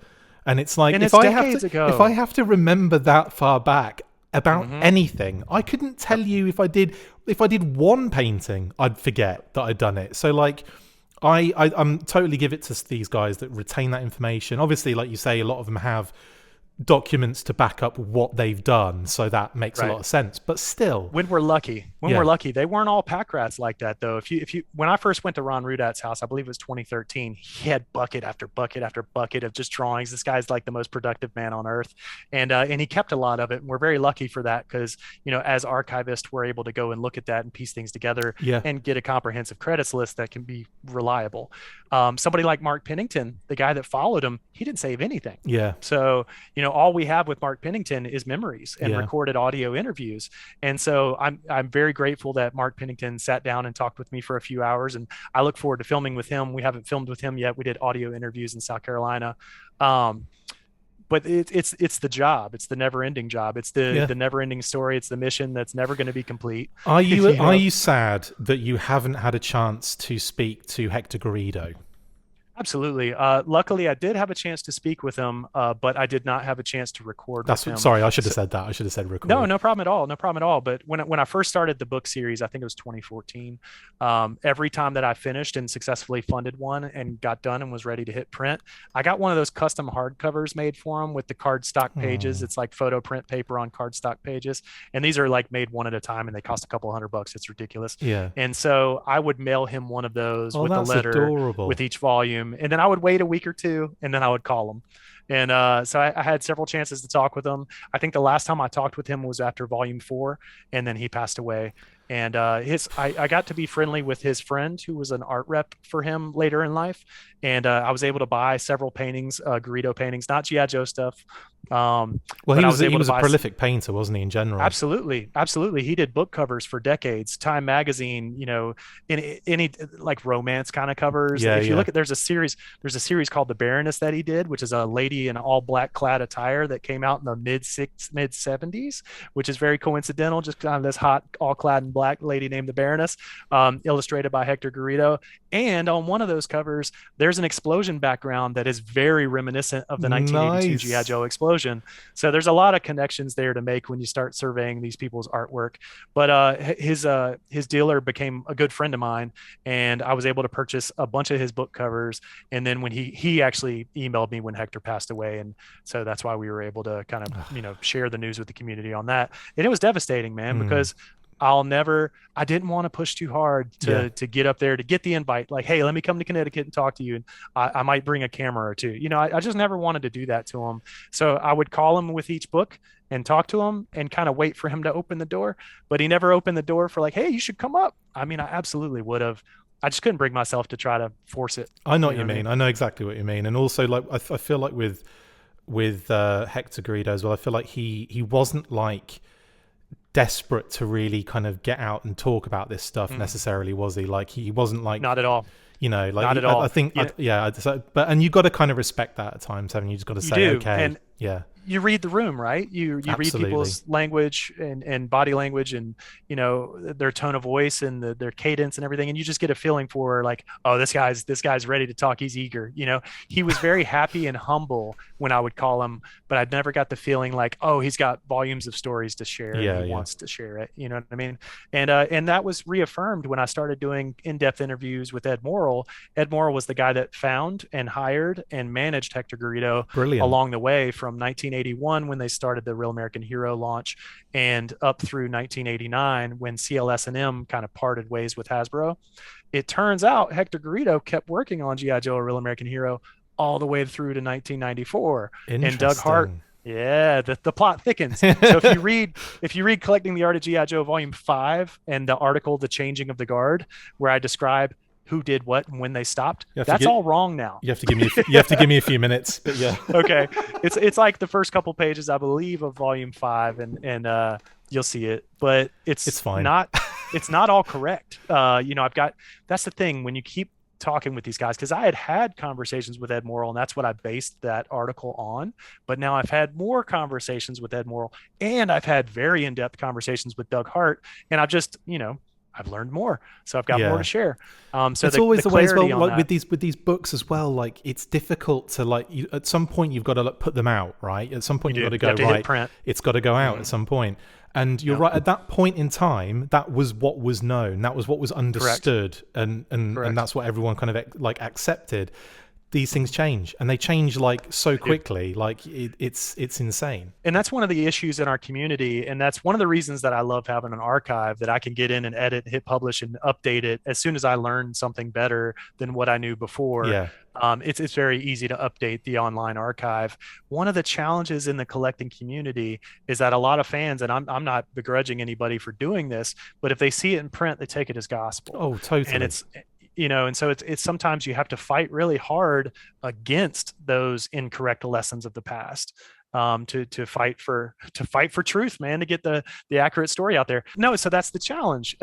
And it's like, if I have to remember that far back about anything, I couldn't tell you if I did one painting, I'd forget that I'd done it. So like, I'm totally give it to these guys that retain that information. Obviously, like you say, a lot of them have documents to back up what they've done, so that makes a lot of sense. But still, when we're lucky, they weren't all pack rats like that though. If you when I first went to Ron Rudat's house, I believe it was 2013, he had bucket after bucket after bucket of just drawings. This guy's like the most productive man on earth, and he kept a lot of it, and we're very lucky for that, because as archivists, we're able to go and look at that and piece things together and get a comprehensive credits list that can be reliable. Somebody like Mark Pennington, the guy that followed him, he didn't save anything. So all we have with Mark Pennington is memories and recorded audio interviews. And so I'm very grateful that Mark Pennington sat down and talked with me for a few hours, and I look forward to filming with him. We haven't filmed with him yet. We did audio interviews in South Carolina. But it's the job. It's the never-ending job. It's the never-ending story. It's the mission that's never going to be complete. Are you sad that you haven't had a chance to speak to Hector Garrido? Absolutely. Luckily, I did have a chance to speak with him, but I did not have a chance to record with That's him. sorry, I should have So, said that. I should have said no, record. no problem at all. No problem at all. But when I first started the book series, I think it was 2014. Every time that I finished and successfully funded one and got done and was ready to hit print, I got one of those custom hardcovers made for them with the cardstock pages. Oh, It's like photo print paper on cardstock pages, and these are like made one at a time, and they cost a couple $100. It's ridiculous. yeah. And so I would mail him one of those Oh, with the that's letter with adorable. each volume, and then I would wait a week or two, and then I would call him. And so I had several chances to talk with him. I think the last time I talked with him was after volume four, and then he passed away. And I got to be friendly with his friend who was an art rep for him later in life. And I was able to buy several paintings, Garrido paintings, not G.I. Joe stuff. Well, But I was he able to was a buy. prolific painter, wasn't he, in general? Absolutely, absolutely. He did book covers for decades. Time magazine, any like romance kind of covers. Yeah, If you yeah. look at, there's a series called The Baroness that he did, which is a lady in all black clad attire that came out in the mid 70s, which is very coincidental. Just kind of this hot, all clad in black lady named the Baroness, illustrated by Hector Garrido. And on one of those covers, there's an explosion background that is very reminiscent of the 1982 GI Nice. Joe explosion. So there's a lot of connections there to make when you start surveying these people's artwork. But his dealer became a good friend of mine, and I was able to purchase a bunch of his book covers. And then when he actually emailed me when Hector passed away, and so that's why we were able to kind of share the news with the community on that. And it was devastating, man, Mm, because I didn't want to push too hard yeah. to get up there to get the invite. Like, hey, let me come to Connecticut and talk to you. And I might bring a camera or two. I just never wanted to do that to him. So I would call him with each book and talk to him and kind of wait for him to open the door. But he never opened the door for like, hey, you should come up. I mean, I absolutely would have. I just couldn't bring myself to try to force it. I know You what know you what I mean. mean? I know exactly what you mean. And also, like, I feel like with Hector Greedo as well, I feel like he wasn't like desperate to really kind of get out and talk about this stuff Mm, necessarily, was he? Like, he wasn't like, not at all. like Not at I all. think, You, yeah. So, but and you got to kind of respect that at times, haven't you? Just got to you say, do. okay, And yeah, you read the room, right? You read absolutely, people's language and body language and their tone of voice and their cadence and everything, and you just get a feeling for like, oh, this guy's ready to talk. He's eager. He was very happy and humble when I would call him, but I'd never got the feeling like, oh, he's got volumes of stories to share and yeah, he yeah, wants to share it. You know what I mean? And that was reaffirmed when I started doing in-depth interviews with Ed Morrill. Ed Morrill was the guy that found and hired and managed Hector Garrido brilliant, along the way from 1981 when they started the Real American Hero launch and up through 1989 when CLS&M kind of parted ways with Hasbro. It turns out Hector Garrido kept working on G.I. Joe, a Real American Hero, all the way through to 1994. And Doug Hart, interesting. yeah, the plot thickens. So if you read Collecting the Art of G.I. Joe Volume 5 and the article The Changing of the Guard, where I describe who did what and when they stopped, You have to that's get all wrong now. you have to give me you have to give me a few minutes, but yeah, Okay, it's like the first couple pages, I believe, of volume 5, and you'll see it, but it's it's fine. not it's not all correct. I've got that's the thing when you keep talking with these guys, because I had conversations with Ed Morrill and that's what I based that article on, but now I've had more conversations with Ed Morrill and I've had very in-depth conversations with Doug Hart, and I've learned more, so I've got more to Yeah. share. So It's the always the way as well, clarity on like that. with these books as well, like it's difficult to at some point you've got to like, put them out, right? At some You point you've do. got to You go, have to hit right, print. it's got to go out Hmm. at some point. And you're Yep. right, at that point in time, that was what was known, that was what was Correct. understood, and Correct. that's what everyone kind of like accepted. These things change, and they change like so They do. quickly, like it's insane. And that's one of the issues in our community, and that's one of the reasons that I love having an archive that I can get in and edit, hit publish, and update it as soon as I learn something better than what I knew before. Yeah. It's very easy to update the online archive. One of the challenges in the collecting community is that a lot of fans, and I'm not begrudging anybody for doing this, but if they see it in print, they take it as gospel, Oh, and totally. and so it's sometimes you have to fight really hard against those incorrect lessons of the past. to fight for truth, man, to get the accurate story out there. No, so that's the challenge.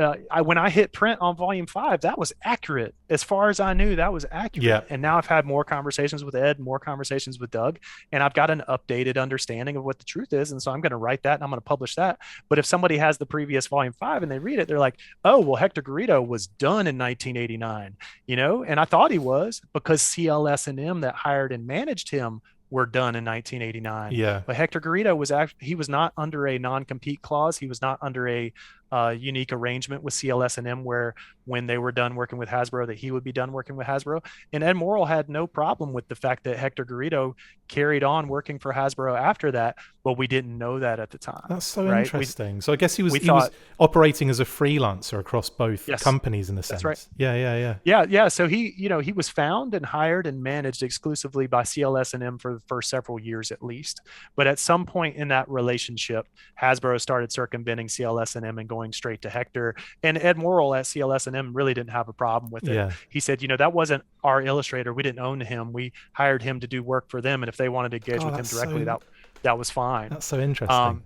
When I hit print on volume 5, that was accurate. As far as I knew, that was accurate. Yeah. And now I've had more conversations with Ed, more conversations with Doug, and I've got an updated understanding of what the truth is. And so I'm going to write that and I'm going to publish that. But if somebody has the previous volume 5 and they read it, they're like, oh, well, Hector Garrido was done in 1989, and I thought he was, because CLS&M that hired and managed him were done in 1989. Yeah. But Hector Garrido he was not under a non-compete clause. He was not under a unique arrangement with CLS&M where when they were done working with Hasbro, that he would be done working with Hasbro. And Ed Morrill had no problem with the fact that Hector Garrido carried on working for Hasbro after that, but we didn't know that at the time. That's so interesting. So I guess he was operating as a freelancer across both companies in a sense. That's right. Yeah. So he was found and hired and managed exclusively by CLS&M for the first several years at least. But at some point in that relationship, Hasbro started circumventing CLS&M and going straight to Hector. And Ed Morrill at CLS&M really didn't have a problem with it. Yeah. He said, that wasn't our illustrator. We didn't own him. We hired him to do work for them. And if they wanted to engage with him directly, that was fine. That's so interesting.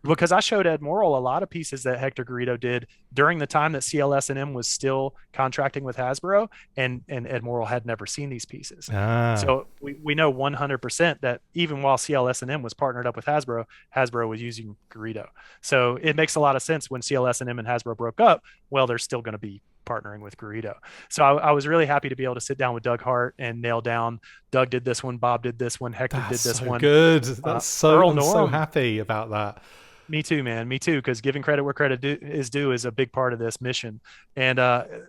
Because I showed Ed Morrill a lot of pieces that Hector Garrido did during the time that CLS&M was still contracting with Hasbro, and Ed Morrill had never seen these pieces. So we know 100% that even while CLS&M was partnered up with Hasbro, Hasbro was using Garrido. So it makes a lot of sense when CLS&M and Hasbro broke up. Well, they're still going to be partnering with Garrido. So I was really happy to be able to sit down with Doug Hart and nail down, Doug did this one, Bob did this one, Hector did this one. Good. That's I'm so happy about that. Me too, man. Me too. Because giving credit where credit is due is a big part of this mission. And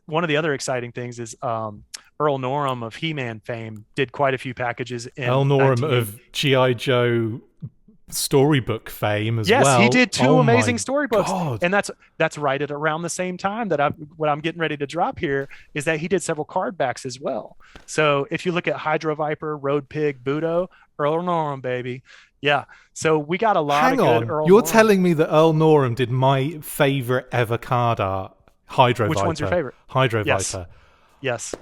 one of the other exciting things is Earl Norham of He-Man fame did quite a few packages. Earl Norham of G.I. Joe storybook fame as well. Yes, he did two amazing storybooks. God. And that's right at around the same time that what I'm getting ready to drop here is that he did several card backs as well. So if you look at Hydra Viper, Road Pig, Budo, Earl Norham, baby. Yeah. So we got a lot of good Earl You're Norham. telling me that Earl Norham did my favorite ever card art, Hydro Viper. Which one's your favorite? Hydro Viper. Yes.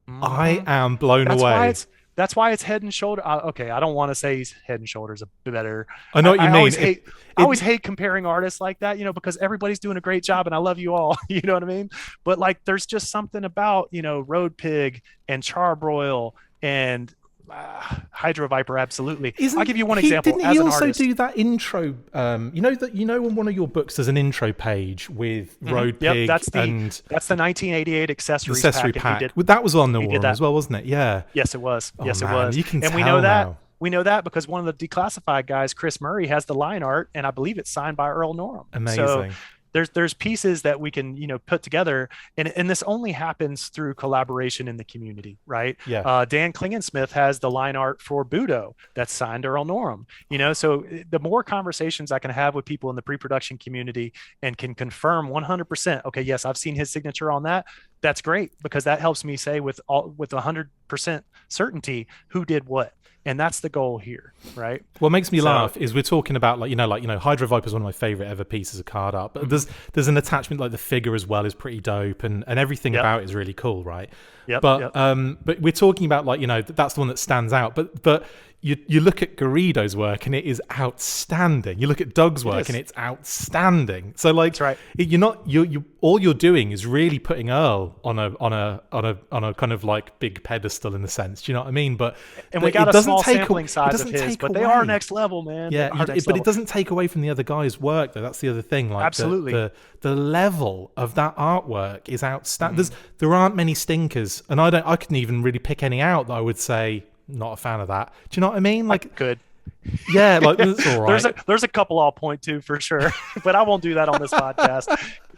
I am blown away. That's why it's head and shoulder. Okay, I don't want to say he's head and shoulders better. I know what you mean. I always hate comparing artists like that, because everybody's doing a great job and I love you all. You know what I mean? But like, there's just something about, Road Pig and Charbroil and Hydro Viper, absolutely. I'll give you one example. Didn't he also do that intro? On one of your books there's an intro page with Road Pig. That's the 1988 accessory pack. That was on the wall as well, wasn't it? Yeah. Yes, it was. It was. You can and tell we know that. now. We know that because one of the declassified guys, Chris Murray, has the line art, and I believe it's signed by Earl Norham. Amazing. So there's pieces that we can put together, and this only happens through collaboration in the community, right? Yeah. Dan Klingensmith has the line art for Budo that's signed Earl Norham. So the more conversations I can have with people in the pre-production community and can confirm 100%, okay, yes, I've seen his signature on that. That's great, because that helps me say with 100% certainty who did what. And that's the goal here, right? What makes me laugh is we're talking about Hydro Viper is one of my favorite ever pieces of card art, but there's an attachment, like the figure as well is pretty dope, and everything about it is really cool, right? But we're talking about that's the one that stands out. But you look at Garrido's work and it is outstanding. You look at Doug's work and it's outstanding. So that's right. You all you're doing is really putting Earl on a kind of like big pedestal in a sense. Do you know what I mean? But we got a small sampling size of his, but they are next level, man. Yeah, but it doesn't take away from the other guy's work though. That's the other thing. Like absolutely, the level of that artwork is outstanding. There aren't many stinkers, and I couldn't even really pick any out that I would say not a fan of that. Do you know what I mean? Like, good. Yeah, like that's all right. There's a couple I'll point to for sure, but I won't do that on this podcast.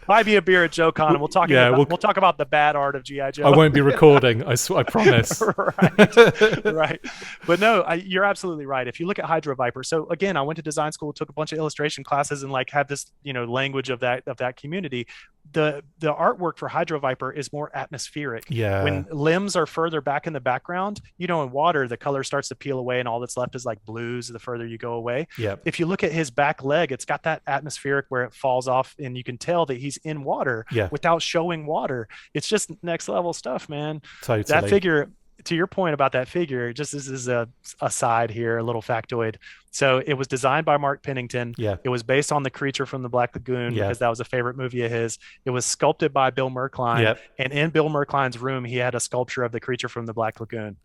Buy me a beer at JoeCon, and we'll talk about the bad art of G.I. Joe. I won't be recording. I promise. right. But no, you're absolutely right. If you look at Hydro Viper, so again, I went to design school, took a bunch of illustration classes, and like had this language of that community. The artwork for Hydro Viper is more atmospheric. Yeah. When limbs are further back in the background, in water, the color starts to peel away, and all that's left is like blues the further you go away. Yeah. If you look at his back leg, it's got that atmospheric where it falls off, and you can tell that he's in water without showing water. It's just next level stuff, man. Totally. That figure to your point about that figure, just this is a aside here, a little factoid. So it was designed by Mark Pennington. Yeah. It was based on the creature from the Black Lagoon Yeah. because that was a favorite movie of his. It was sculpted by Bill Merkline. Yep. And in Bill Merkline's room, he had a sculpture of the creature from the Black Lagoon.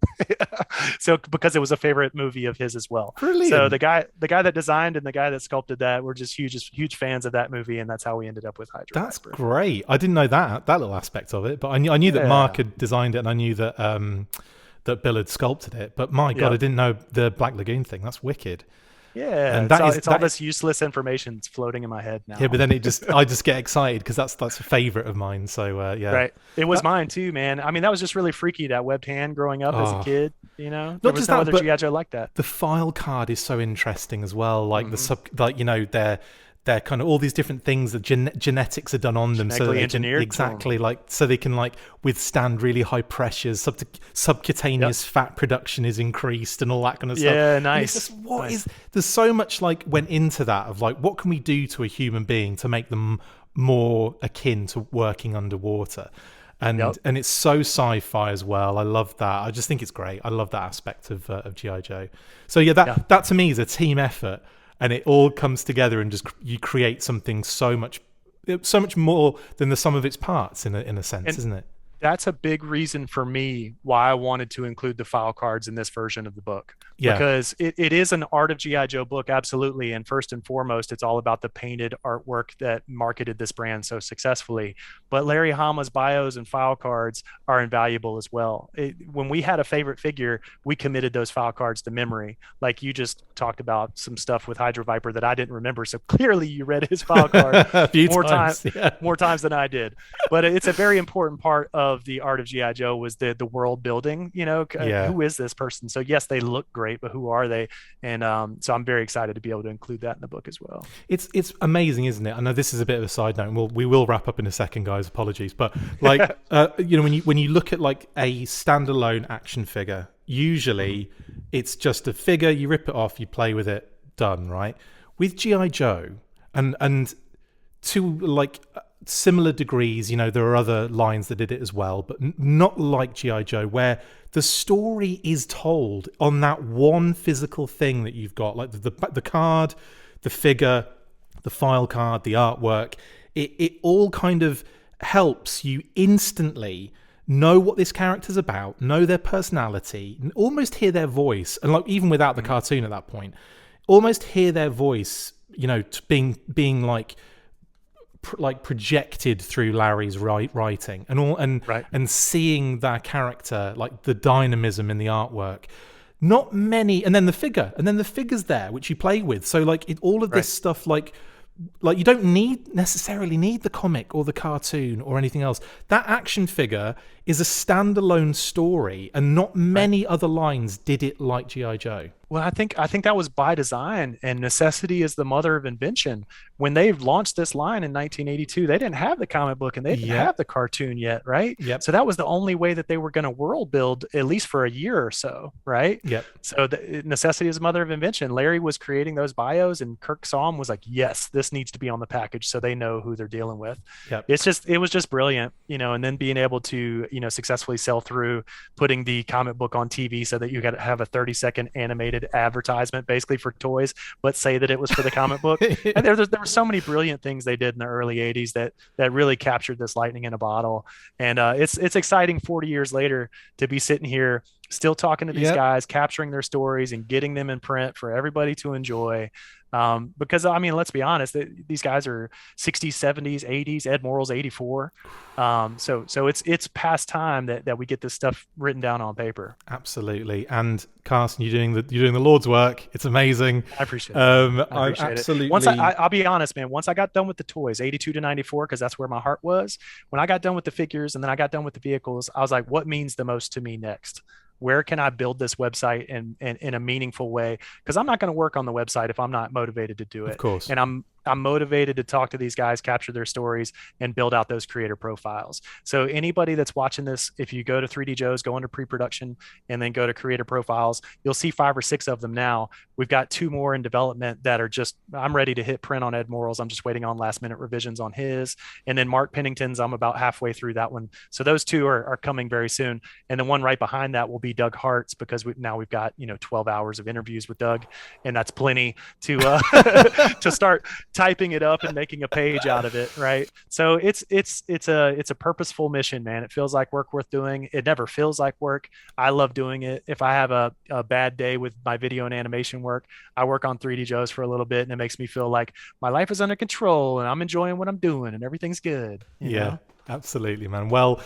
So because it was a favorite movie of his as well. Brilliant. So the guy that designed and the guy that sculpted that were just huge fans of that movie, and that's how we ended up with Hydra. That's great. I didn't know that little aspect of it, but I knew that Mark had designed it, and I knew that that Bill had sculpted it. But my God, I didn't know the Black Lagoon thing. That's wicked. Yeah, and it's all this useless information floating in my head now. Yeah, but then I just get excited because that's a favorite of mine. So yeah, right. It was mine too, man. I mean, that was just really freaky. That webbed hand growing up as a kid. You know, there was no other G.I. Joe like that. The file card is so interesting as well. Like they're kind of all these different things that genetics are done on them, so they can so they can withstand really high pressures. Subcutaneous fat production is increased and all that kind of stuff. Yeah, nice. There's so much went into that of what can we do to a human being to make them more akin to working underwater. And it's so sci-fi as well. I love that. I just think it's great. I love that aspect of G.I. Joe. So that to me is a team effort. And it all comes together, and just you create something so much more than the sum of its parts, in a sense, isn't it? That's a big reason for me why I wanted to include the file cards in this version of the book. Yeah. Because it is an Art of G.I. Joe book, absolutely. And first and foremost, it's all about the painted artwork that marketed this brand so successfully. But Larry Hama's bios and file cards are invaluable as well. When we had a favorite figure, we committed those file cards to memory. Like you just talked about some stuff with Hydra Viper that I didn't remember. So clearly you read his file card more times than I did. But it's a very important part of the Art of G.I. Joe was the world building. Who is this person? So yes, they look great, but who are they? And so I'm very excited to be able to include that in the book as well. It's amazing, isn't it? I know this is a bit of a side note, and we will wrap up in a second, guys. Apologies, but when you look at a standalone action figure, usually it's just a figure. You rip it off, you play with it, done. Right? With G.I. Joe, and to similar degrees, there are other lines that did it as well, but not like G.I. Joe, where the story is told on that one physical thing that you've got, like the card, the figure, the file card, the artwork. It all kind of helps you instantly know what this character's about, know their personality, and almost hear their voice, and even without the cartoon at that point, almost hear their voice, being projected through Larry's writing and seeing that character, the dynamism in the artwork. Not many, and then the figure's there which you play with. So all of this stuff, you don't necessarily need the comic or the cartoon or anything else. That action figure is a standalone story, and not many other lines did it like G.I. Joe. Well, I think that was by design, and necessity is the mother of invention. When they launched this line in 1982, they didn't have the comic book and they didn't have the cartoon yet, right? Yep. So that was the only way that they were going to world build, at least for a year or so, right? Yep. So necessity is the mother of invention. Larry was creating those bios, and Kirk saw him, was like, yes, this needs to be on the package so they know who they're dealing with. Yep. It was just brilliant, and then being able to, successfully sell through, putting the comic book on TV so that you got to have a 30-second animated advertisement basically for toys, but say that it was for the comic book. And there were so many brilliant things they did in the early 80s that really captured this lightning in a bottle. And it's exciting 40 years later to be sitting here still talking to these guys, capturing their stories and getting them in print for everybody to enjoy. Because let's be honest, these guys are 60s, 70s, 80s. Ed Morrell's 84. So it's past time that we get this stuff written down on paper. Absolutely. And Carson, you're doing the Lord's work. It's amazing. I appreciate it. I absolutely. Once I'll be honest, man. Once I got done with the toys, 82 to 94, because that's where my heart was. When I got done with the figures and then I got done with the vehicles, I was like, what means the most to me next? Where can I build this website in a meaningful way? Because I'm not going to work on the website if I'm not motivated to do it. Of course. And I'm motivated to talk to these guys, capture their stories, and build out those creator profiles. So anybody that's watching this, if you go to 3DJOES, go into pre-production, and then go to creator profiles, you'll see 5 or 6 of them now. We've got 2 more in development that are just, I'm ready to hit print on Ed Morrell's. I'm just waiting on last minute revisions on his. And then Mark Pennington's, I'm about halfway through that one. So those 2 are coming very soon. And the one right behind that will be Doug Hart's, because now we've got, 12 hours of interviews with Doug, and that's plenty to to start typing it up and making a page out of it, right? So it's a purposeful mission, man. It feels like work worth doing. It never feels like work. I love doing it. If I have a bad day with my video and animation work, I work on 3DJOES for a little bit, and it makes me feel like my life is under control and I'm enjoying what I'm doing and everything's good. You know? Absolutely, man. Well,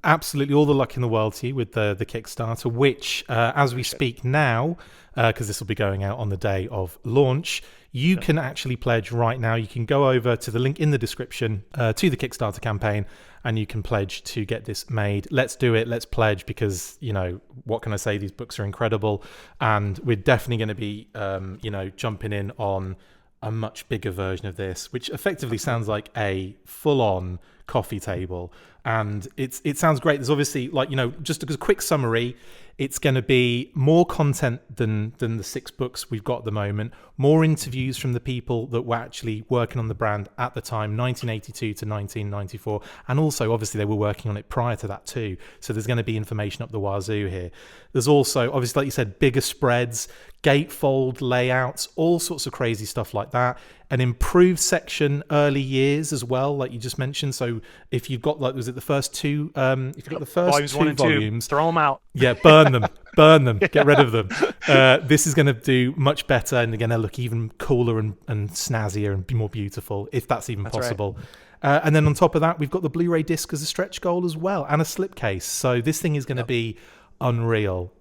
absolutely all the luck in the world to you with the Kickstarter, which as we speak now, because this will be going out on the day of launch, you can actually pledge right now. You can go over to the link in the description to the Kickstarter campaign, and you can pledge to get this made. Let's do it. Let's pledge, because, what can I say? These books are incredible, and we're definitely going to be, jumping in on a much bigger version of this, which effectively sounds like a full-on coffee table. And it sounds great. There's obviously, just a quick summary, it's going to be more content than the 6 books we've got at the moment, more interviews from the people that were actually working on the brand at the time, 1982 to 1994, and also obviously they were working on it prior to that too. So there's going to be information up the wazoo here. There's also, obviously, like you said, bigger spreads, gatefold layouts, all sorts of crazy stuff like that. An improved section early years as well, like you just mentioned. So if you've got, was it the first 2? If you've got the first volumes 1 and 2, volumes, throw them out. Yeah, burn them, get rid of them. This is going to do much better, and they're going to look even cooler and snazzier and be more beautiful, if that's even possible. Right. And then on top of that, we've got the Blu-ray disc as a stretch goal as well, and a slipcase. So this thing is going to be unreal.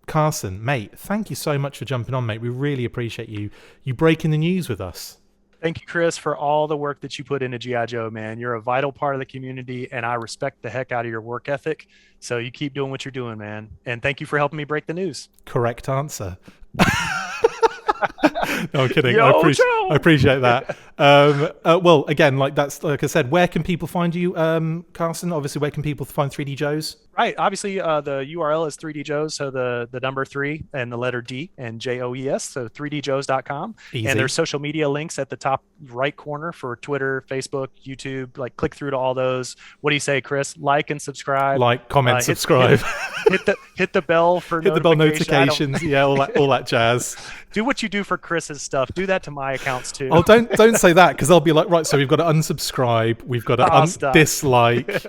Carson, mate, thank you so much for jumping on, mate. We really appreciate you breaking the news with us. Thank you, Chris, for all the work that you put into G.I. Joe, man. You're a vital part of the community, and I respect the heck out of your work ethic. So you keep doing what you're doing, man. And thank you for helping me break the news. Correct answer. No, I'm kidding. Yo, I appreciate that. Well, again, like I said, where can people find you, Carson? Obviously, where can people find 3DJOES? Right. Obviously, the URL is 3DJOES, so the number 3 and the letter D and JOES, so 3DJOES.com. Easy. And there's social media links at the top right corner for Twitter, Facebook, YouTube. Like, click through to all those. What do you say, Chris? Like and subscribe. Like, comment, subscribe. Hit the bell for hit the bell notifications. Yeah, all that jazz. Do what you do for Chris's stuff. Do that to my accounts too. Oh, don't say that, because they'll be like, right, so we've got to unsubscribe, we've got to dislike.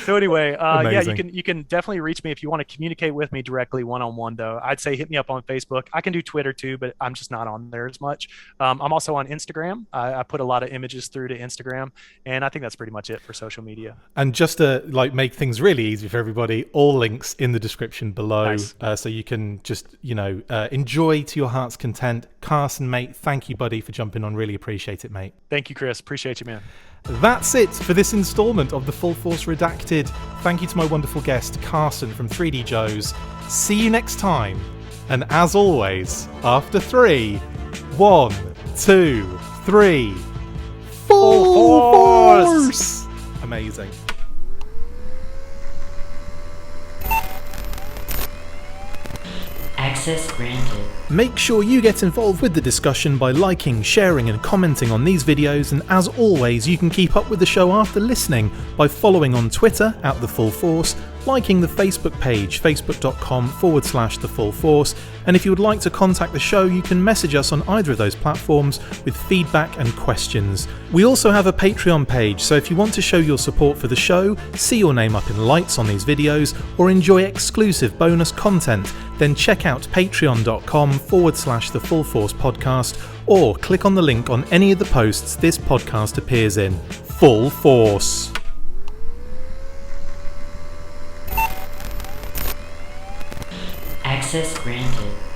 So anyway, yeah, you can definitely reach me if you want to communicate with me directly one-on-one, though. I'd say hit me up on Facebook. I can do Twitter too, but I'm just not on there as much. I'm also on Instagram. I put a lot of images through to Instagram, and I think that's pretty much it for social media. And just to make things really easy for everybody, all links in the description below. Nice. So you can just enjoy to your heart's content. Carson, mate, thank you, buddy, for jumping on. Really appreciate it, mate. Thank you, Chris. Appreciate you, man. That's it for this installment of the Full Force Redacted. Thank you to my wonderful guest, Carson from 3DJOES. See you next time. And as always, after 3, 1, 2, 3, Full Force! Amazing. Access granted. Make sure you get involved with the discussion by liking, sharing and commenting on these videos, and as always you can keep up with the show after listening by following on Twitter @TheFullForce, liking the Facebook page facebook.com/The Full Force, and if you would like to contact the show you can message us on either of those platforms with feedback and questions. We also have a Patreon page, so if you want to show your support for the show, see your name up in lights on these videos, or enjoy exclusive bonus content, then check out patreon.com/The Full Force Podcast, or click on the link on any of the posts this podcast appears in. Full Force. Access granted.